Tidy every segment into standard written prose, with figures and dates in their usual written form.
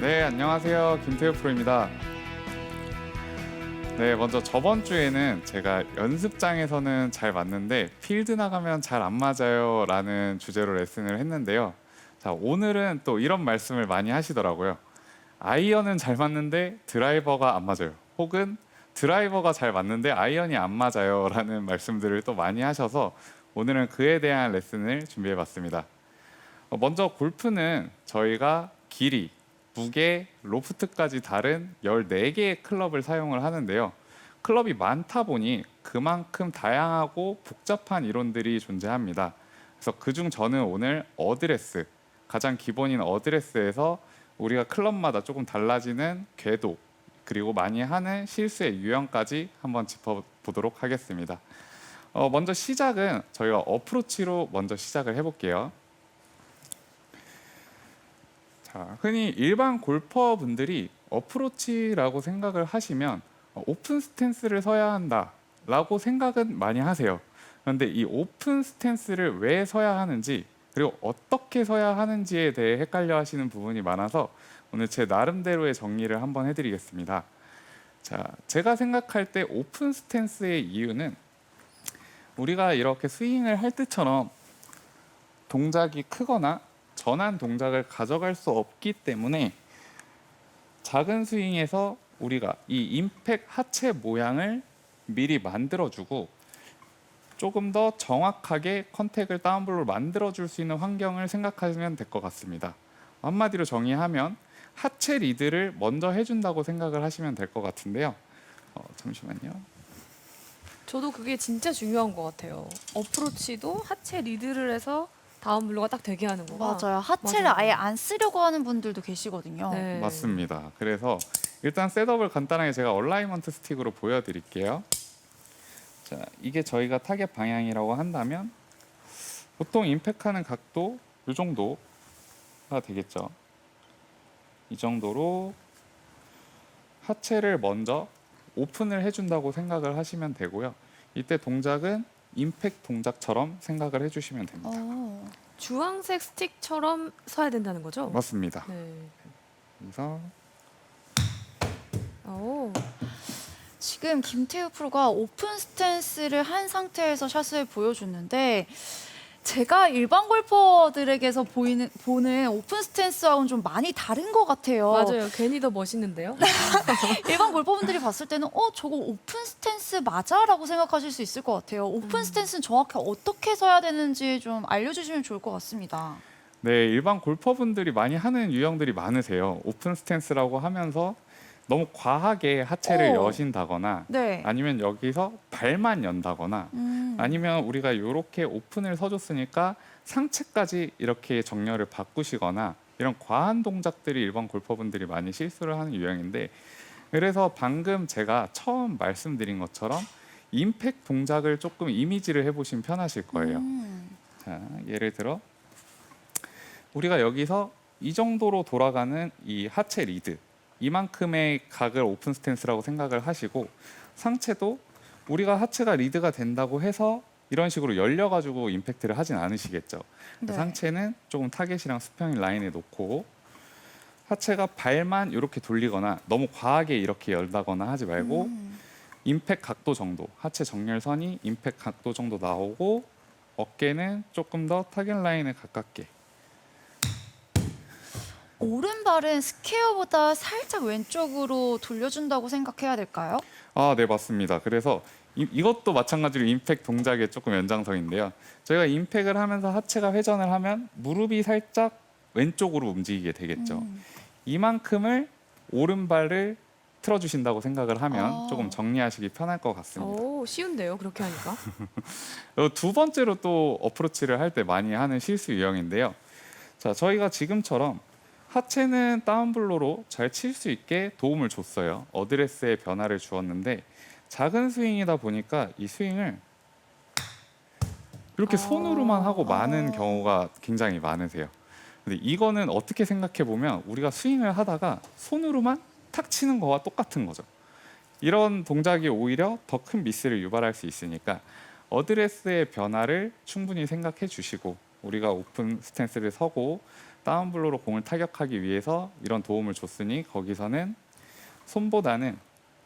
네, 안녕하세요. 김태우 프로입니다. 네, 먼저 저번 주에는 제가 연습장에서는 잘 맞는데 필드 나가면 잘 안 맞아요 라는 주제로 레슨을 했는데요. 자, 오늘은 또 이런 말씀을 많이 하시더라고요. 아이언은 잘 맞는데 드라이버가 안 맞아요. 혹은 드라이버가 잘 맞는데 아이언이 안 맞아요 라는 말씀들을 또 많이 하셔서 오늘은 그에 대한 레슨을 준비해 봤습니다. 먼저 골프는 저희가 길이, 무게, 로프트까지 다른 14개의 클럽을 사용을 하는데요. 클럽이 많다 보니 그만큼 다양하고 복잡한 이론들이 존재합니다. 그래서 그중 저는 오늘 어드레스, 가장 기본인 어드레스에서 우리가 클럽마다 조금 달라지는 궤도, 그리고 많이 하는 실수의 유형까지 한번 짚어보도록 하겠습니다. 먼저 시작은 저희가 어프로치로 먼저 시작을 해볼게요. 자, 흔히 일반 골퍼분들이 어프로치라고 생각을 하시면 오픈 스탠스를 서야 한다라고 생각은 많이 하세요. 그런데 이 오픈 스탠스를 왜 서야 하는지, 그리고 어떻게 서야 하는지에 대해 헷갈려 하시는 부분이 많아서 오늘 제 나름대로의 정리를 한번 해드리겠습니다. 자, 제가 생각할 때 오픈 스탠스의 이유는 우리가 이렇게 스윙을 할 때처럼 동작이 크거나 전환 동작을 가져갈 수 없기 때문에 작은 스윙에서 우리가 이 임팩 하체 모양을 미리 만들어주고 조금 더 정확하게 컨택을 다운블로로 만들어줄 수 있는 환경을 생각하시면 될 것 같습니다. 한마디로 정의하면 하체 리드를 먼저 해준다고 생각을 하시면 될 것 같은데요. 잠시만요. 저도 그게 진짜 중요한 것 같아요. 어프로치도 하체 리드를 해서 다운블로가 딱 되게 하는 거가. 맞아요. 하체를 맞아요. 아예 안 쓰려고 하는 분들도 계시거든요. 네. 맞습니다. 그래서 일단 셋업을 간단하게 제가 얼라이먼트 스틱으로 보여드릴게요. 자, 이게 저희가 타겟 방향이라고 한다면 보통 임팩하는 각도 이 정도가 되겠죠. 이 정도로 하체를 먼저 오픈을 해준다고 생각을 하시면 되고요. 이때 동작은 임팩 동작처럼 생각을 해주시면 됩니다. 주황색 스틱처럼 서야 된다는 거죠? 맞습니다. 네. 그래서 오. 지금 김태우 프로가 오픈 스탠스를 한 상태에서 샷을 보여줬는데 제가 일반 골퍼들에게서 보는 오픈 스탠스하고는 좀 많이 다른 것 같아요. 맞아요. 괜히 더 멋있는데요. 일반 골퍼분들이 봤을 때는 저거 오픈 스탠스 맞아? 라고 생각하실 수 있을 것 같아요. 오픈 스탠스는 정확히 어떻게 서야 되는지 좀 알려주시면 좋을 것 같습니다. 네, 일반 골퍼분들이 많이 하는 유형들이 많으세요. 오픈 스탠스라고 하면서 너무 과하게 하체를 여신다거나 네. 아니면 여기서 발만 연다거나 아니면 우리가 이렇게 오픈을 서줬으니까 상체까지 이렇게 정렬을 바꾸시거나 이런 과한 동작들이 일반 골퍼분들이 많이 실수를 하는 유형인데, 그래서 방금 제가 처음 말씀드린 것처럼 임팩 동작을 조금 이미지를 해보시면 편하실 거예요. 자, 예를 들어 우리가 여기서 이 정도로 돌아가는 이 하체 리드, 이만큼의 각을 오픈 스탠스라고 생각을 하시고, 상체도 우리가 하체가 리드가 된다고 해서 이런 식으로 열려가지고 임팩트를 하진 않으시겠죠. 네. 상체는 조금 타겟이랑 수평인 라인에 놓고 하체가 발만 이렇게 돌리거나 너무 과하게 이렇게 열다거나 하지 말고 임팩 각도 정도, 하체 정렬선이 임팩 각도 정도 나오고 어깨는 조금 더 타겟 라인에 가깝게. 오른발은 스퀘어보다 살짝 왼쪽으로 돌려준다고 생각해야 될까요? 아, 네, 맞습니다. 그래서 이것도 마찬가지로 임팩 동작의 조금 연장선인데요. 저희가 임팩을 하면서 하체가 회전을 하면 무릎이 살짝 왼쪽으로 움직이게 되겠죠. 이만큼을 오른발을 틀어주신다고 생각을 하면 조금 정리하시기 편할 것 같습니다. 오, 쉬운데요. 그렇게 하니까. 두 번째로 또 어프로치를 할 때 많이 하는 실수 유형인데요. 자, 저희가 지금처럼 하체는 다운블로로 잘 칠 수 있게 도움을 줬어요. 어드레스의 변화를 주었는데 작은 스윙이다 보니까 이 스윙을 이렇게 손으로만 하고 마는 경우가 굉장히 많으세요. 근데 이거는 어떻게 생각해 보면 우리가 스윙을 하다가 손으로만 탁 치는 거와 똑같은 거죠. 이런 동작이 오히려 더 큰 미스를 유발할 수 있으니까 어드레스의 변화를 충분히 생각해 주시고, 우리가 오픈 스탠스를 서고 다운블로로 공을 타격하기 위해서 이런 도움을 줬으니 거기서는 손보다는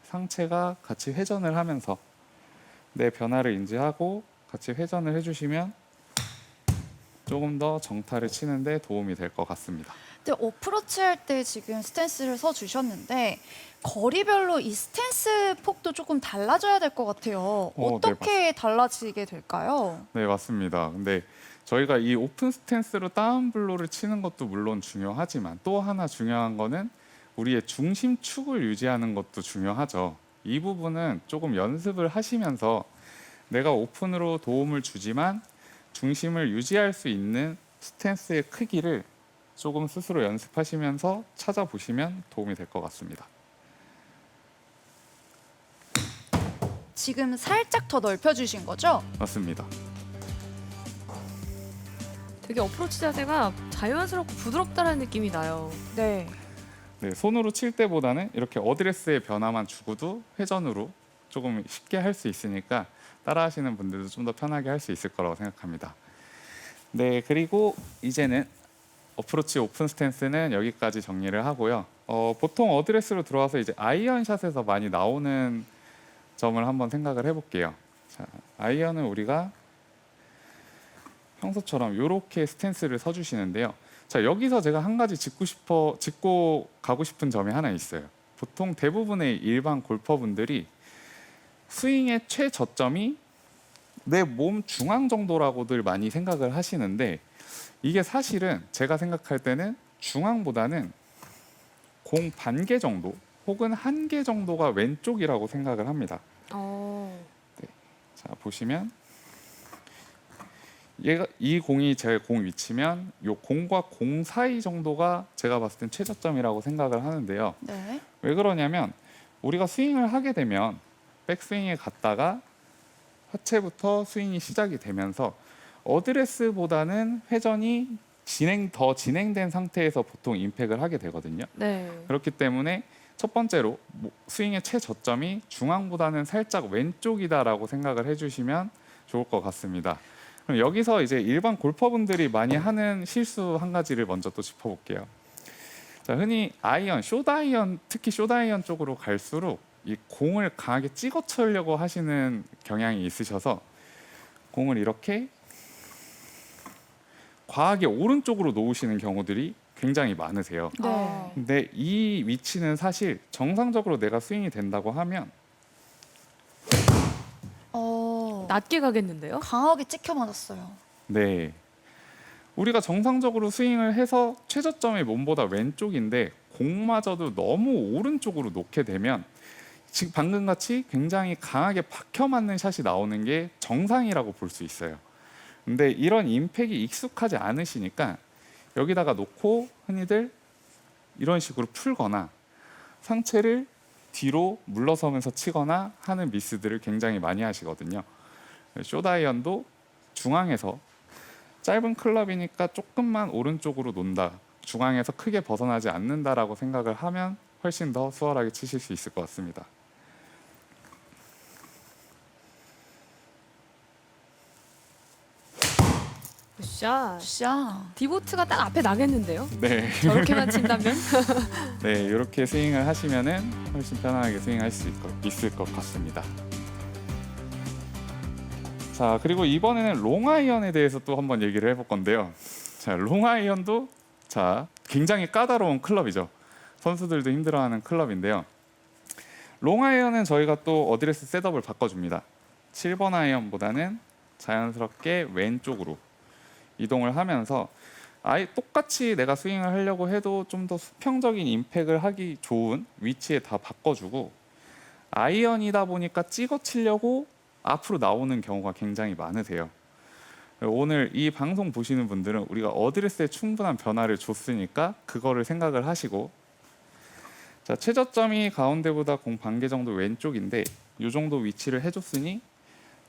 상체가 같이 회전을 하면서 내 변화를 인지하고 같이 회전을 해주시면 조금 더 정타를 치는데 도움이 될 것 같습니다. 근데 어프로치 할 때 지금 스탠스를 서 주셨는데 거리별로 이 스탠스 폭도 조금 달라져야 될 것 같아요. 네, 어떻게 달라지게 될까요? 네, 맞습니다. 근데 저희가 이 오픈 스탠스로 다운블로를 치는 것도 물론 중요하지만 또 하나 중요한 거는 우리의 중심축을 유지하는 것도 중요하죠. 이 부분은 조금 연습을 하시면서 내가 오픈으로 도움을 주지만 중심을 유지할 수 있는 스탠스의 크기를 조금 스스로 연습하시면서 찾아보시면 도움이 될 것 같습니다. 지금 살짝 더 넓혀주신 거죠? 맞습니다. 되게 어프로치 자세가 자연스럽고 부드럽다는 느낌이 나요. 네. 네, 손으로 칠 때보다는 이렇게 어드레스의 변화만 주고도 회전으로 조금 쉽게 할 수 있으니까 따라하시는 분들도 좀 더 편하게 할 수 있을 거라고 생각합니다. 네, 그리고 이제는 어프로치 오픈 스탠스는 여기까지 정리를 하고요. 보통 어드레스로 들어와서 이제 아이언샷에서 많이 나오는 점을 한번 생각을 해볼게요. 자, 아이언은 우리가 평소처럼 이렇게 스탠스를 서주시는데요. 자, 여기서 제가 한 가지 짚고 가고 싶은 점이 하나 있어요. 보통 대부분의 일반 골퍼분들이 스윙의 최저점이 내 몸 중앙 정도라고들 많이 생각을 하시는데 이게 사실은 제가 생각할 때는 중앙보다는 공 반 개 정도 혹은 한 개 정도가 왼쪽이라고 생각을 합니다. 자, 보시면 이 공이 제 공 위치면 이 공과 공 사이 정도가 제가 봤을 땐 최저점이라고 생각을 하는데요. 네. 왜 그러냐면 우리가 스윙을 하게 되면 백스윙에 갔다가 하체부터 스윙이 시작이 되면서 어드레스보다는 회전이 더 진행된 상태에서 보통 임팩을 하게 되거든요. 네. 그렇기 때문에 첫 번째로 스윙의 최저점이 중앙보다는 살짝 왼쪽이다라고 생각을 해주시면 좋을 것 같습니다. 그럼 여기서 이제 일반 골퍼분들이 많이 하는 실수 한 가지를 먼저 또 짚어볼게요. 자, 흔히 아이언, 숏아이언, 특히 숏아이언 쪽으로 갈수록 이 공을 강하게 찍어 치려고 하시는 경향이 있으셔서 공을 이렇게 과하게 오른쪽으로 놓으시는 경우들이 굉장히 많으세요. 네. 근데 이 위치는 사실 정상적으로 내가 스윙이 된다고 하면 낮게 가겠는데요? 강하게 찍혀 맞았어요. 네, 우리가 정상적으로 스윙을 해서 최저점이 몸보다 왼쪽인데 공마저도 너무 오른쪽으로 놓게 되면 지금 방금 같이 굉장히 강하게 박혀 맞는 샷이 나오는 게 정상이라고 볼 수 있어요. 근데 이런 임팩이 익숙하지 않으시니까 여기다가 놓고 흔히들 이런 식으로 풀거나 상체를 뒤로 물러서면서 치거나 하는 미스들을 굉장히 많이 하시거든요. 숏아이언도 중앙에서 짧은 클럽이니까 조금만 오른쪽으로 논다, 중앙에서 크게 벗어나지 않는다라고 생각을 하면 훨씬 더 수월하게 치실 수 있을 것 같습니다. 굿샷. 샷. 디보트가 딱 앞에 나겠는데요? 네, 저렇게만 친다면? 네, 이렇게 스윙을 하시면은 훨씬 편안하게 스윙할 수 있을 것 같습니다. 자, 그리고 이번에는 롱아이언에 대해서 또 한번 얘기를 해볼 건데요. 자, 롱아이언도 굉장히 까다로운 클럽이죠. 선수들도 힘들어하는 클럽인데요. 롱아이언은 저희가 또 어드레스 셋업을 바꿔줍니다. 7번 아이언보다는 자연스럽게 왼쪽으로 이동을 하면서 아예 똑같이 내가 스윙을 하려고 해도 좀 더 수평적인 임팩을 하기 좋은 위치에 다 바꿔주고, 아이언이다 보니까 찍어 치려고 앞으로 나오는 경우가 굉장히 많으세요. 오늘 이 방송 보시는 분들은 우리가 어드레스에 충분한 변화를 줬으니까 그거를 생각을 하시고, 자, 최저점이 가운데보다 공 반 개 정도 왼쪽인데 이 정도 위치를 해줬으니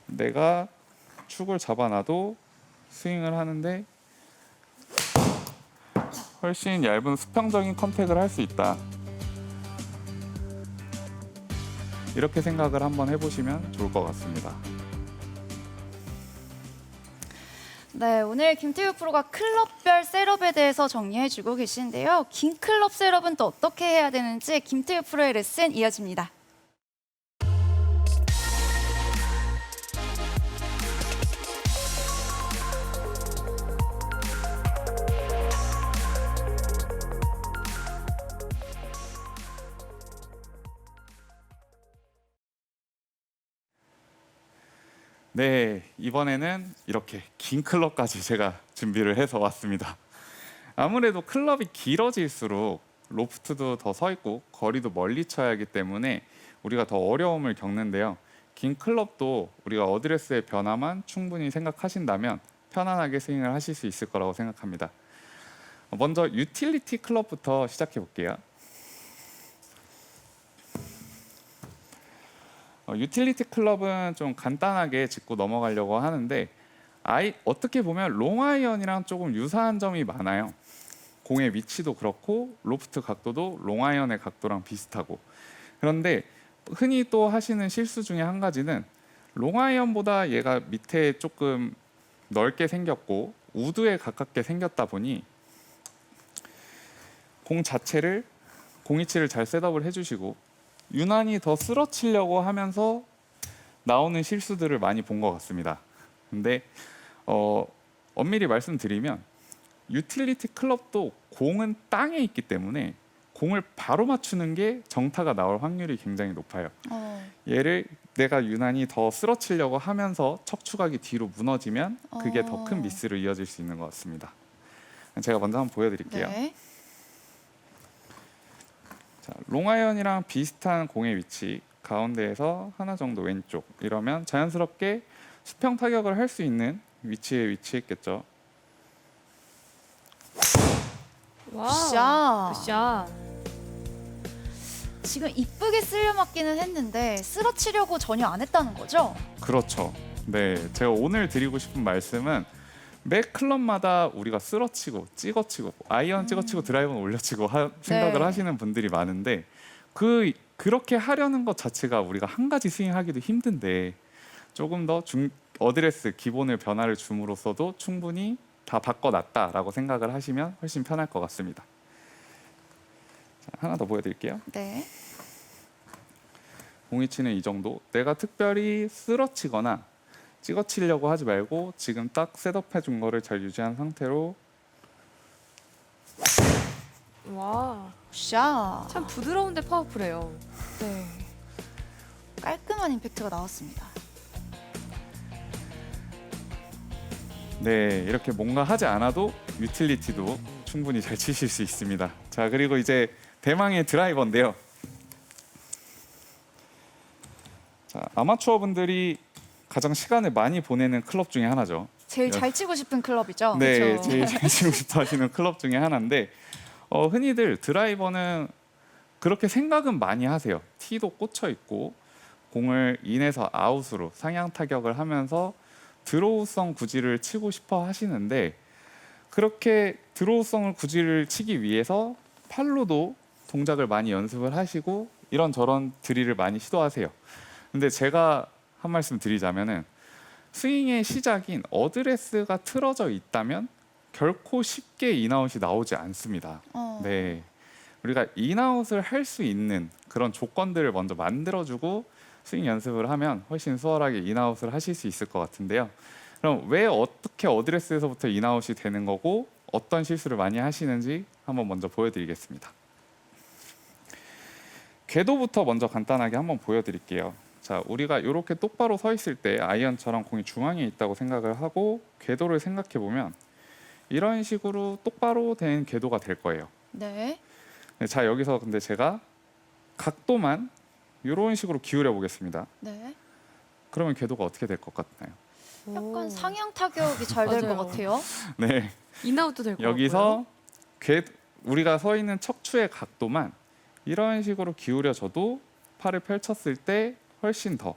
내가 축을 잡아놔도 스윙을 하는데 훨씬 얇은 수평적인 컨택을 할 수 있다. 이렇게 생각을 한번 해보시면 좋을 것 같습니다. 네, 오늘 김태우 프로가 클럽별 셋업에 대해서 정리해주고 계신데요. 긴 클럽 셋업은 또 어떻게 해야 되는지 김태우 프로의 레슨 이어집니다. 네, 이번에는 이렇게 긴 클럽까지 제가 준비를 해서 왔습니다. 아무래도 클럽이 길어질수록 로프트도 더 서 있고 거리도 멀리 쳐야 하기 때문에 우리가 더 어려움을 겪는데요. 긴 클럽도 우리가 어드레스의 변화만 충분히 생각하신다면 편안하게 스윙을 하실 수 있을 거라고 생각합니다. 먼저 유틸리티 클럽부터 시작해 볼게요. 유틸리티 클럽은 좀 간단하게 짚고 넘어가려고 하는데 어떻게 보면 롱아이언이랑 조금 유사한 점이 많아요. 공의 위치도 그렇고 로프트 각도도 롱아이언의 각도랑 비슷하고, 그런데 흔히 또 하시는 실수 중에 한 가지는 롱아이언보다 얘가 밑에 조금 넓게 생겼고 우드에 가깝게 생겼다 보니 공 자체를 공이치를 잘 셋업을 해주시고 유난히 더 쓰러치려고 하면서 나오는 실수들을 많이 본 것 같습니다. 근데 엄밀히 말씀드리면 유틸리티 클럽도 공은 땅에 있기 때문에 공을 바로 맞추는 게 정타가 나올 확률이 굉장히 높아요. 얘를 내가 유난히 더 쓰러치려고 하면서 척추각이 뒤로 무너지면 그게 더 큰 미스로 이어질 수 있는 것 같습니다. 제가 먼저 한번 보여드릴게요. 네. 자, 롱아이언이랑 비슷한 공의 위치, 가운데에서 하나 정도 왼쪽, 이러면 자연스럽게 수평 타격을 할 수 있는 위치에 위치했겠죠. 와우. 굿샷. 굿샷. 지금 이쁘게 쓸려 맞기는 했는데 쓰러치려고 전혀 안 했다는 거죠? 그렇죠. 네, 제가 오늘 드리고 싶은 말씀은 매 클럽마다 우리가 쓰러치고 찍어치고 아이언 찍어치고 드라이버는 올려치고 생각을 네. 하시는 분들이 많은데 그렇게 하려는 것 자체가 우리가 한 가지 스윙하기도 힘든데 조금 더 어드레스 기본의 변화를 줌으로써도 충분히 다 바꿔놨다라고 생각을 하시면 훨씬 편할 것 같습니다. 자, 하나 더 보여드릴게요. 네. 공이치는 이 정도. 내가 특별히 쓰러치거나 찍어치려고 하지 말고 지금 딱 셋업해 준 거를 잘 유지한 상태로. 와. 굿샷. 참 부드러운데 파워풀해요. 네. 깔끔한 임팩트가 나왔습니다. 네, 이렇게 뭔가 하지 않아도 유틸리티도 충분히 잘 치실 수 있습니다. 자, 그리고 이제 대망의 드라이버인데요. 자, 아마추어 분들이 가장 시간을 많이 보내는 클럽 중에 하나죠. 제일 잘 치고 싶은 클럽이죠? 네, 그렇죠. 제일 잘 치고 싶어 하시는 클럽 중에 하나인데 흔히들 드라이버는 그렇게 생각은 많이 하세요. 티도 꽂혀 있고 공을 인에서 아웃으로 상향 타격을 하면서 드로우성 구질을 치고 싶어 하시는데, 그렇게 드로우성을 구질을 치기 위해서 팔로도 동작을 많이 연습을 하시고 이런저런 드릴을 많이 시도하세요. 근데 제가 한 말씀 드리자면은 스윙의 시작인 어드레스가 틀어져 있다면 결코 쉽게 인아웃이 나오지 않습니다. 네, 우리가 인아웃을 할 수 있는 그런 조건들을 먼저 만들어주고 스윙 연습을 하면 훨씬 수월하게 인아웃을 하실 수 있을 것 같은데요. 그럼 왜 어떻게 어드레스에서부터 인아웃이 되는 거고 어떤 실수를 많이 하시는지 한번 먼저 보여드리겠습니다. 궤도부터 먼저 간단하게 한번 보여드릴게요. 자, 우리가 이렇게 똑바로 서 있을 때 아이언처럼 공이 중앙에 있다고 생각을 하고 궤도를 생각해 보면 이런 식으로 똑바로 된 궤도가 될 거예요. 네. 네, 자, 여기서 근데 제가 각도만 이런 식으로 기울여 보겠습니다. 네. 그러면 궤도가 어떻게 될 것 같나요? 약간 오. 상향 타격이 잘 될 것 맞아요. 같아요. 네, 인아웃도 될 것 같고요. 여기서 우리가 서 있는 척추의 각도만 이런 식으로 기울여져도 팔을 펼쳤을 때 훨씬 더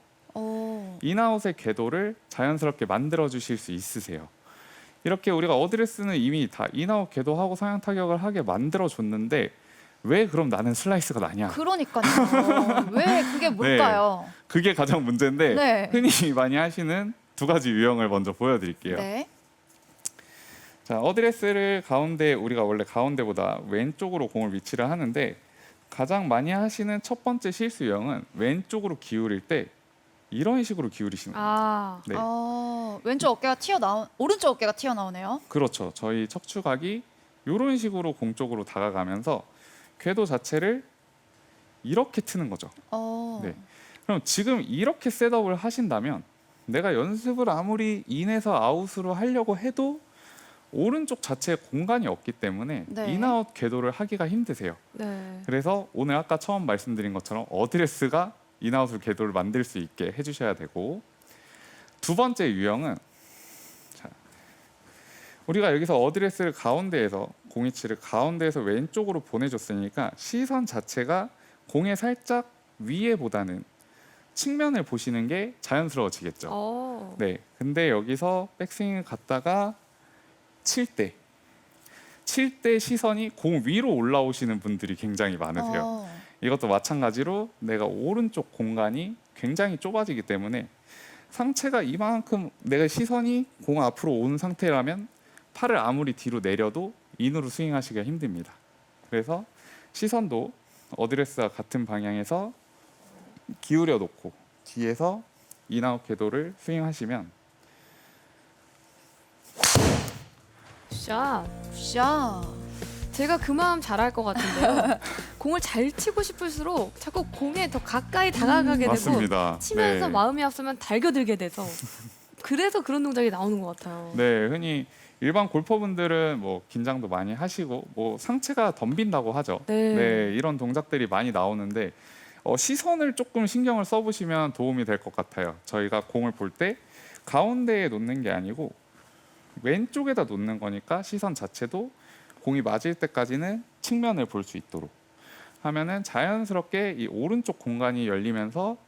인아웃의 궤도를 자연스럽게 만들어 주실 수 있으세요. 이렇게 우리가 어드레스는 이미 다 인아웃 궤도하고 상향 타격을 하게 만들어 줬는데 왜 그럼 나는 슬라이스가 나냐? 그러니까요. 왜 그게 뭘까요? 그게 가장 문제인데 네. 흔히 많이 하시는 두 가지 유형을 먼저 보여드릴게요. 네. 자, 어드레스를 가운데 우리가 원래 가운데보다 왼쪽으로 공을 위치를 하는데 가장 많이 하시는 첫 번째 실수 유형은 왼쪽으로 기울일 때 이런 식으로 기울이시는 거예요. 아, 네. 왼쪽 어깨가 오른쪽 어깨가 튀어나오네요. 그렇죠. 저희 척추각이 이런 식으로 공 쪽으로 다가가면서 궤도 자체를 이렇게 트는 거죠. 네. 그럼 지금 이렇게 셋업을 하신다면 내가 연습을 아무리 인에서 아웃으로 하려고 해도 오른쪽 자체에 공간이 없기 때문에 네. 인아웃 궤도를 하기가 힘드세요. 네. 그래서 오늘 아까 처음 말씀드린 것처럼 어드레스가 인아웃 궤도를 만들 수 있게 해주셔야 되고, 두 번째 유형은 자, 우리가 여기서 어드레스를 가운데에서 공이치를 가운데에서 왼쪽으로 보내줬으니까 시선 자체가 공의 살짝 위에보다는 측면을 보시는 게 자연스러워지겠죠. 네, 근데 여기서 백스윙을 갔다가 칠 때 시선이 공 위로 올라오시는 분들이 굉장히 많으세요. 이것도 마찬가지로 내가 오른쪽 공간이 굉장히 좁아지기 때문에 상체가 이만큼 내가 시선이 공 앞으로 온 상태라면 팔을 아무리 뒤로 내려도 인으로 스윙하시기가 힘듭니다. 그래서 시선도 어드레스와 같은 방향에서 기울여 놓고 뒤에서 인아웃 궤도를 스윙하시면 샷. 샷. 제가 그 마음 잘할 것 같은데요. 공을 잘 치고 싶을수록 자꾸 공에 더 가까이 다가가게 되고 맞습니다. 치면서 네. 마음이 앞서면 달겨들게 돼서 그래서 그런 동작이 나오는 것 같아요. 네, 흔히 일반 골퍼분들은 뭐 긴장도 많이 하시고 뭐 상체가 덤빈다고 하죠. 네. 네, 이런 동작들이 많이 나오는데 시선을 조금 신경을 써보시면 도움이 될 것 같아요. 저희가 공을 볼 때 가운데에 놓는 게 아니고 왼쪽에다 놓는 거니까 시선 자체도 공이 맞을 때까지는 측면을 볼 수 있도록 하면은 자연스럽게 이 오른쪽 공간이 열리면서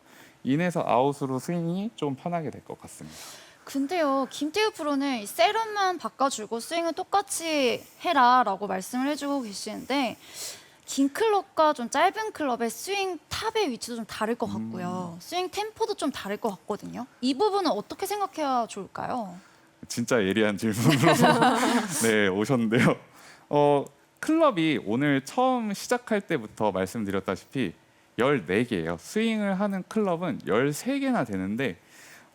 인에서 아웃으로 스윙이 좀 편하게 될 것 같습니다. 근데요, 김태우 프로는 이 셋업만 바꿔주고 스윙은 똑같이 해라라고 말씀을 해주고 계시는데 긴 클럽과 좀 짧은 클럽의 스윙 탑의 위치도 좀 다를 것 같고요. 스윙 템포도 좀 다를 것 같거든요. 이 부분은 어떻게 생각해야 좋을까요? 진짜 예리한 질문으로 네, 오셨는데요. 클럽이 오늘 처음 시작할 때부터 말씀드렸다시피 14개예요. 스윙을 하는 클럽은 13개나 되는데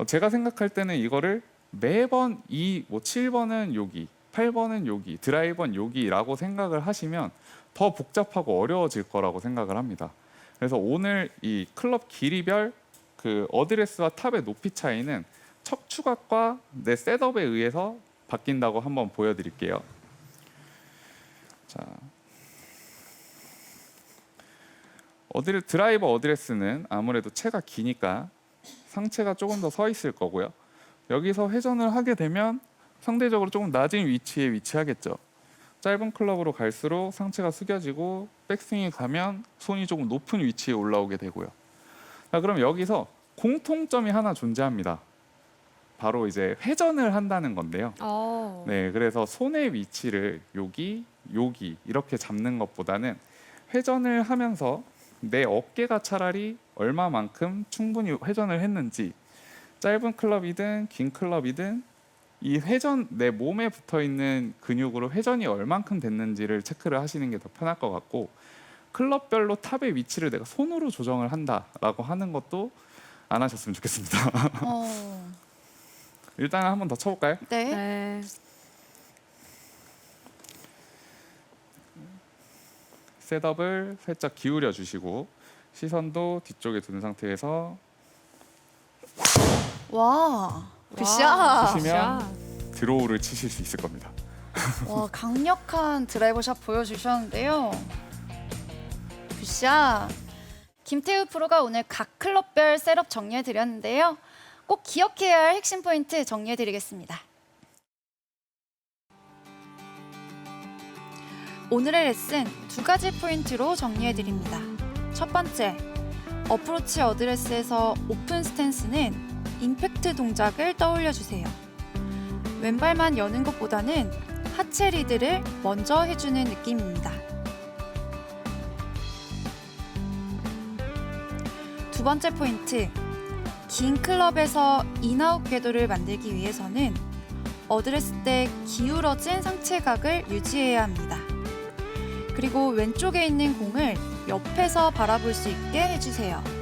제가 생각할 때는 이거를 매번 7번은 여기, 8번은 여기, 드라이버는 여기라고 생각을 하시면 더 복잡하고 어려워질 거라고 생각을 합니다. 그래서 오늘 이 클럽 길이별 그 어드레스와 탑의 높이 차이는 척추각과 내 셋업에 의해서 바뀐다고 한번 보여드릴게요. 자, 드라이버 어드레스는 아무래도 채가 기니까 상체가 조금 더 서 있을 거고요. 여기서 회전을 하게 되면 상대적으로 조금 낮은 위치에 위치하겠죠. 짧은 클럽으로 갈수록 상체가 숙여지고 백스윙이 가면 손이 조금 높은 위치에 올라오게 되고요. 자, 그럼 여기서 공통점이 하나 존재합니다. 바로 이제 회전을 한다는 건데요. 네, 그래서 손의 위치를 여기 이렇게 잡는 것보다는 회전을 하면서 내 어깨가 차라리 얼마만큼 충분히 회전을 했는지, 짧은 클럽이든 긴 클럽이든 이 회전, 내 몸에 붙어 있는 근육으로 회전이 얼만큼 됐는지를 체크를 하시는 게 더 편할 것 같고, 클럽별로 탑의 위치를 내가 손으로 조정을 한다라고 하는 것도 안 하셨으면 좋겠습니다. 일단 한 번 더 쳐볼까요? 네. 네. 셋업을 살짝 기울여 주시고 시선도 뒤쪽에 둔 상태에서 와, 굿샷. 와, 치시면 드로우를 치실 수 있을 겁니다. 와, 강력한 드라이버 샷 보여주셨는데요. 굿샷. 김태우 프로가 오늘 각 클럽별 셋업 정리해드렸는데요. 꼭 기억해야 할 핵심 포인트 정리해드리겠습니다. 오늘의 레슨 2가지 포인트로 정리해드립니다. 첫 번째, 어프로치 어드레스에서 오픈 스탠스는 임팩트 동작을 떠올려주세요. 왼발만 여는 것보다는 하체 리드를 먼저 해주는 느낌입니다. 두 번째 포인트, 긴 클럽에서 인아웃 궤도를 만들기 위해서는 어드레스 때 기울어진 상체각을 유지해야 합니다. 그리고 왼쪽에 있는 공을 옆에서 바라볼 수 있게 해주세요.